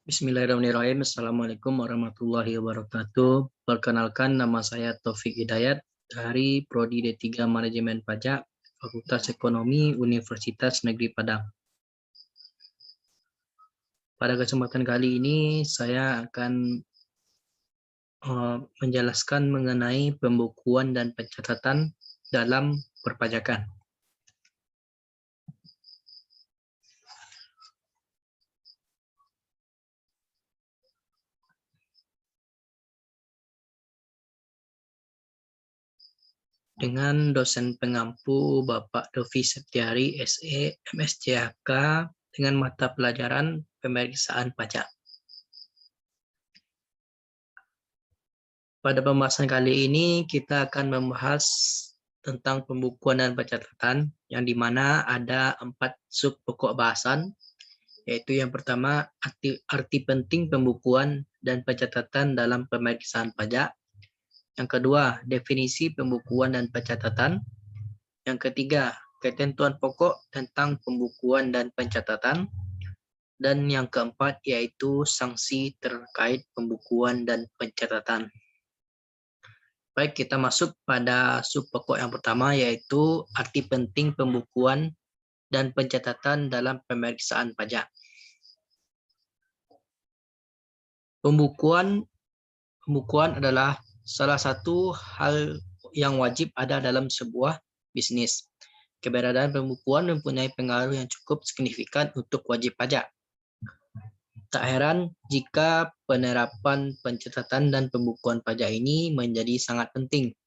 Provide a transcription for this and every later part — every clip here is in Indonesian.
Bismillahirrahmanirrahim. Assalamualaikum warahmatullahi wabarakatuh. Perkenalkan, nama saya Taufik Hidayat dari Prodi D3 Manajemen Pajak, Fakultas Ekonomi, Universitas Negeri Padang. Pada kesempatan kali ini, saya akan menjelaskan mengenai pembukuan dan pencatatan dalam perpajakan. Dengan dosen pengampu Bapak Dovi Septiari, SE, MSCHK, dengan mata pelajaran pemeriksaan pajak. Pada pembahasan kali ini kita akan membahas tentang pembukuan dan pencatatan, yang dimana ada 4 sub pokok bahasan, yaitu yang pertama arti penting pembukuan dan pencatatan dalam pemeriksaan pajak. Yang kedua, definisi pembukuan dan pencatatan. Yang ketiga, ketentuan pokok tentang pembukuan dan pencatatan. Dan yang keempat, yaitu sanksi terkait pembukuan dan pencatatan. Baik, kita masuk pada sub pokok yang pertama, yaitu arti penting pembukuan dan pencatatan dalam pemeriksaan pajak. Pembukuan adalah salah satu hal yang wajib ada dalam sebuah bisnis. Keberadaan pembukuan mempunyai pengaruh yang cukup signifikan untuk wajib pajak. Tak heran jika penerapan pencatatan dan pembukuan pajak ini menjadi sangat penting.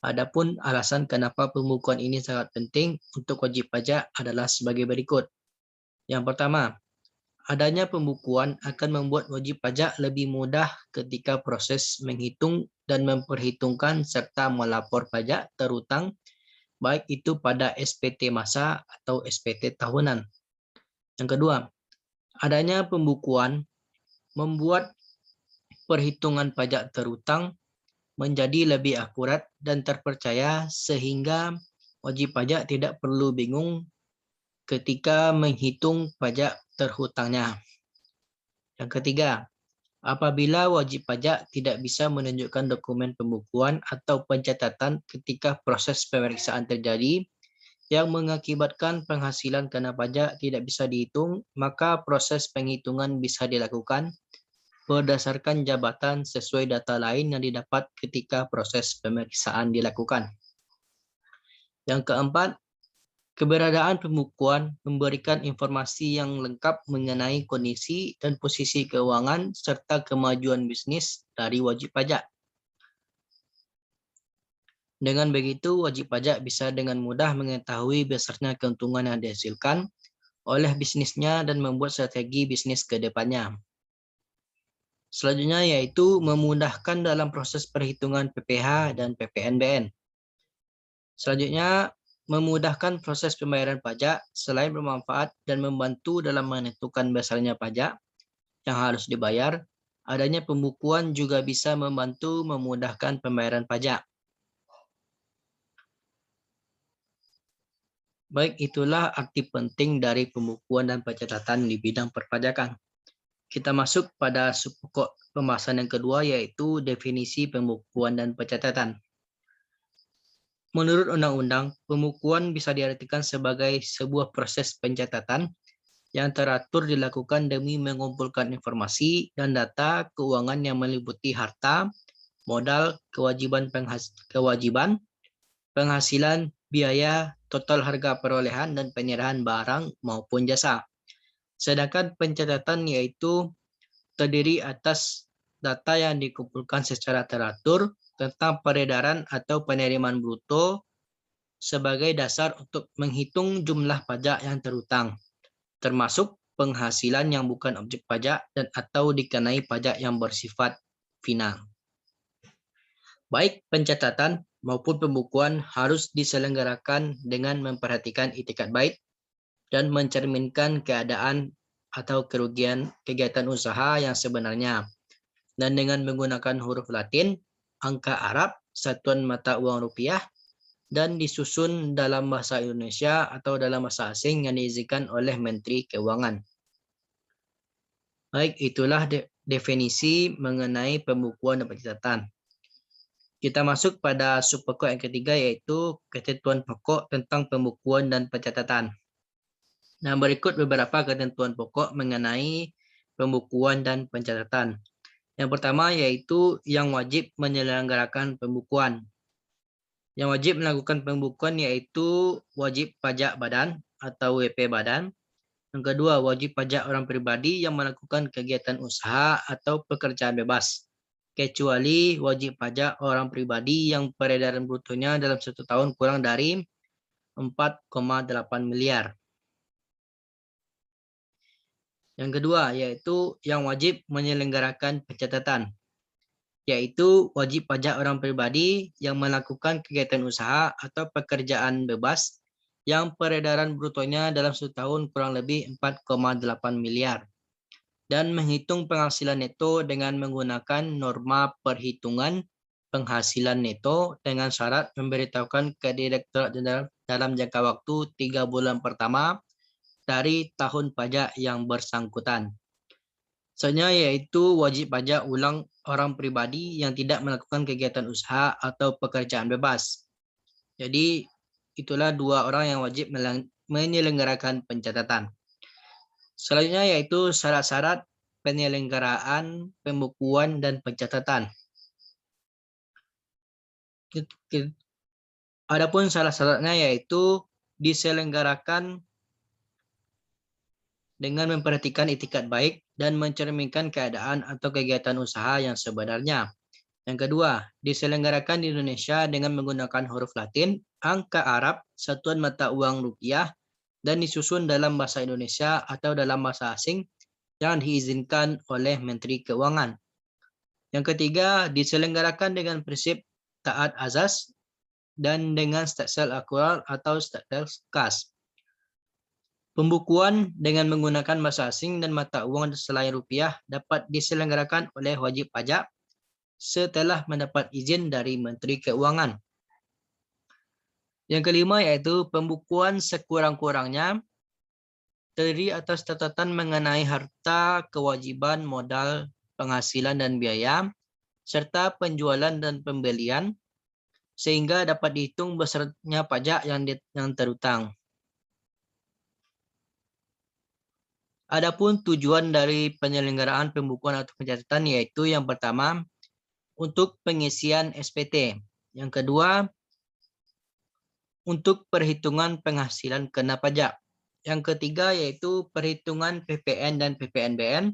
Adapun alasan kenapa pembukuan ini sangat penting untuk wajib pajak adalah sebagai berikut. Yang pertama, adanya pembukuan akan membuat wajib pajak lebih mudah ketika proses menghitung dan memperhitungkan serta melapor pajak terutang, baik itu pada SPT masa atau SPT tahunan. Yang kedua, adanya pembukuan membuat perhitungan pajak terutang menjadi lebih akurat dan terpercaya sehingga wajib pajak tidak perlu bingung ketika menghitung pajak terhutangnya. Yang ketiga, apabila wajib pajak tidak bisa menunjukkan dokumen pembukuan atau pencatatan ketika proses pemeriksaan terjadi yang mengakibatkan penghasilan kena pajak tidak bisa dihitung, maka proses penghitungan bisa dilakukan berdasarkan jabatan sesuai data lain yang didapat ketika proses pemeriksaan dilakukan. Yang keempat, keberadaan pembukuan memberikan informasi yang lengkap mengenai kondisi dan posisi keuangan serta kemajuan bisnis dari wajib pajak. Dengan begitu, wajib pajak bisa dengan mudah mengetahui besarnya keuntungan yang dihasilkan oleh bisnisnya dan membuat strategi bisnis ke depannya. Selanjutnya yaitu memudahkan dalam proses perhitungan PPh dan PPNBM. Selanjutnya, memudahkan proses pembayaran pajak selain bermanfaat dan membantu dalam menentukan besarnya pajak yang harus dibayar, adanya pembukuan juga bisa membantu memudahkan pembayaran pajak. Baik, itulah arti penting dari pembukuan dan pencatatan di bidang perpajakan. Kita masuk pada sub pokok pembahasan yang kedua, yaitu definisi pembukuan dan pencatatan. Menurut undang-undang, pembukuan bisa diartikan sebagai sebuah proses pencatatan yang teratur dilakukan demi mengumpulkan informasi dan data keuangan yang meliputi harta, modal, kewajiban, penghasilan, biaya, total harga perolehan, dan penyerahan barang maupun jasa. Sedangkan pencatatan yaitu terdiri atas data yang dikumpulkan secara teratur tentang peredaran atau penerimaan bruto sebagai dasar untuk menghitung jumlah pajak yang terhutang, termasuk penghasilan yang bukan objek pajak dan atau dikenai pajak yang bersifat final. Baik pencatatan maupun pembukuan harus diselenggarakan dengan memperhatikan itikat baik dan mencerminkan keadaan atau kerugian kegiatan usaha yang sebenarnya, dan dengan menggunakan huruf Latin, angka Arab, satuan mata uang rupiah, dan disusun dalam bahasa Indonesia atau dalam bahasa asing yang diizinkan oleh Menteri Keuangan. Baik, itulah definisi mengenai pembukuan dan pencatatan. Kita masuk pada subpokok yang ketiga, yaitu ketentuan pokok tentang pembukuan dan pencatatan. Nah, berikut beberapa ketentuan pokok mengenai pembukuan dan pencatatan. Yang pertama yaitu yang wajib menyelenggarakan pembukuan. Yang wajib melakukan pembukuan yaitu wajib pajak badan atau WP badan. Yang kedua, wajib pajak orang pribadi yang melakukan kegiatan usaha atau pekerjaan bebas, kecuali wajib pajak orang pribadi yang peredaran brutonya dalam 1 tahun kurang dari 4,8 miliar. Yang kedua, yaitu yang wajib menyelenggarakan pencatatan, yaitu wajib pajak orang pribadi yang melakukan kegiatan usaha atau pekerjaan bebas yang peredaran brutonya dalam 1 tahun kurang lebih 4,8 miliar. Dan menghitung penghasilan neto dengan menggunakan norma perhitungan penghasilan neto dengan syarat memberitahukan ke Direktorat Jenderal dalam jangka waktu 3 bulan pertama dari tahun pajak yang bersangkutan. Selanjutnya yaitu wajib pajak ulang orang pribadi yang tidak melakukan kegiatan usaha atau pekerjaan bebas. Jadi itulah 2 orang yang wajib menyelenggarakan pencatatan. Selanjutnya yaitu syarat-syarat penyelenggaraan pembukuan dan pencatatan. Adapun syarat-syaratnya yaitu diselenggarakan dengan memperhatikan itikat baik dan mencerminkan keadaan atau kegiatan usaha yang sebenarnya. Yang kedua, diselenggarakan di Indonesia dengan menggunakan huruf Latin, angka Arab, satuan mata uang rupiah, dan disusun dalam bahasa Indonesia atau dalam bahasa asing yang diizinkan oleh Menteri Keuangan. Yang ketiga, diselenggarakan dengan prinsip taat azas dan dengan stelsel akurat atau stelsel kas. Pembukuan dengan menggunakan bahasa asing dan mata uang selain rupiah dapat diselenggarakan oleh wajib pajak setelah mendapat izin dari Menteri Keuangan. Yang kelima yaitu pembukuan sekurang-kurangnya terdiri atas catatan mengenai harta, kewajiban, modal, penghasilan dan biaya, serta penjualan dan pembelian, sehingga dapat dihitung besertanya pajak yang terutang. Adapun tujuan dari penyelenggaraan pembukuan atau pencatatan yaitu yang pertama, untuk pengisian SPT. Yang kedua, untuk perhitungan penghasilan kena pajak. Yang ketiga yaitu perhitungan PPN dan PPNBM.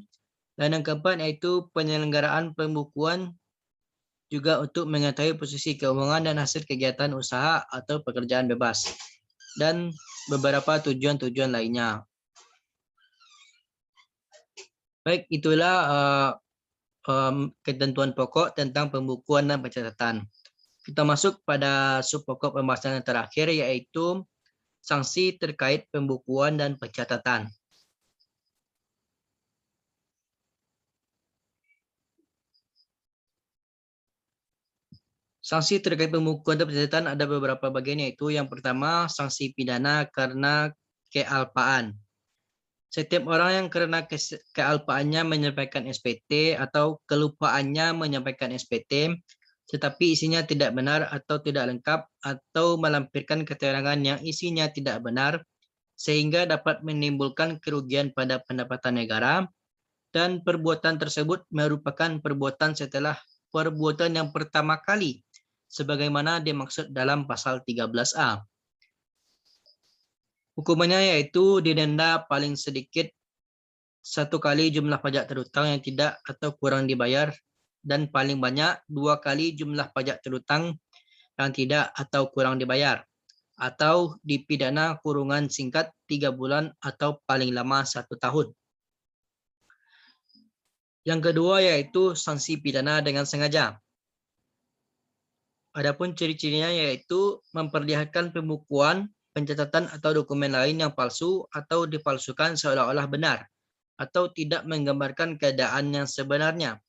Dan yang keempat yaitu penyelenggaraan pembukuan juga untuk mengetahui posisi keuangan dan hasil kegiatan usaha atau pekerjaan bebas. Dan beberapa tujuan-tujuan lainnya. Baik, itulah ketentuan pokok tentang pembukuan dan pencatatan. Kita masuk pada subpokok pembahasan yang terakhir yaitu sanksi terkait pembukuan dan pencatatan. Sanksi terkait pembukuan dan pencatatan ada beberapa bagian yaitu yang pertama sanksi pidana karena kealpaan. Setiap orang yang karena kealpaannya menyampaikan SPT atau kelupaannya menyampaikan SPT, tetapi isinya tidak benar atau tidak lengkap atau melampirkan keterangan yang isinya tidak benar, sehingga dapat menimbulkan kerugian pada pendapatan negara, dan perbuatan tersebut merupakan perbuatan setelah perbuatan yang pertama kali, sebagaimana dimaksud dalam pasal 13A. Hukumannya yaitu didenda paling sedikit 1 kali jumlah pajak terutang yang tidak atau kurang dibayar dan paling banyak 2 kali jumlah pajak terutang yang tidak atau kurang dibayar, atau dipidana kurungan singkat 3 bulan atau paling lama 1 tahun. Yang kedua yaitu sanksi pidana dengan sengaja. Adapun ciri-cirinya yaitu memperlihatkan pembukuan, pencatatan atau dokumen lain yang palsu atau dipalsukan seolah-olah benar, atau tidak menggambarkan keadaan yang sebenarnya.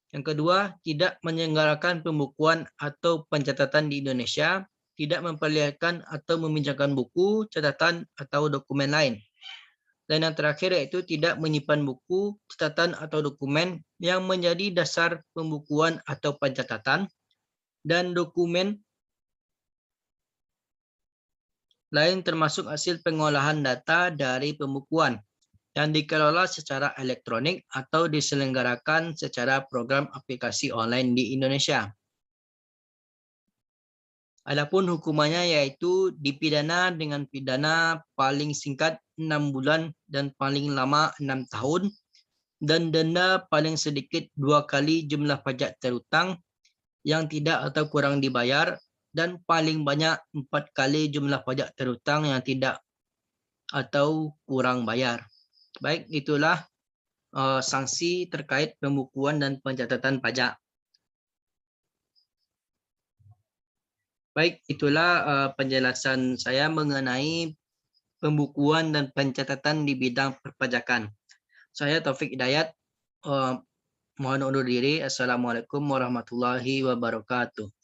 Yang kedua, tidak menyelenggarakan pembukuan atau pencatatan di Indonesia, tidak memperlihatkan atau meminjamkan buku, catatan, atau dokumen lain. Dan yang terakhir yaitu tidak menyimpan buku, catatan atau dokumen yang menjadi dasar pembukuan atau pencatatan, dan dokumen lain termasuk hasil pengolahan data dari pembukuan yang dikelola secara elektronik atau diselenggarakan secara program aplikasi online di Indonesia. Adapun hukumannya yaitu dipidana dengan pidana paling singkat 6 bulan dan paling lama 6 tahun, dan denda paling sedikit 2 kali jumlah pajak terutang yang tidak atau kurang dibayar, dan paling banyak 4 kali jumlah pajak terutang yang tidak atau kurang bayar. Baik, itulah sanksi terkait pembukuan dan pencatatan pajak. Baik, itulah penjelasan saya mengenai pembukuan dan pencatatan di bidang perpajakan. Saya Taufik Hidayat, mohon undur diri. Assalamualaikum warahmatullahi wabarakatuh.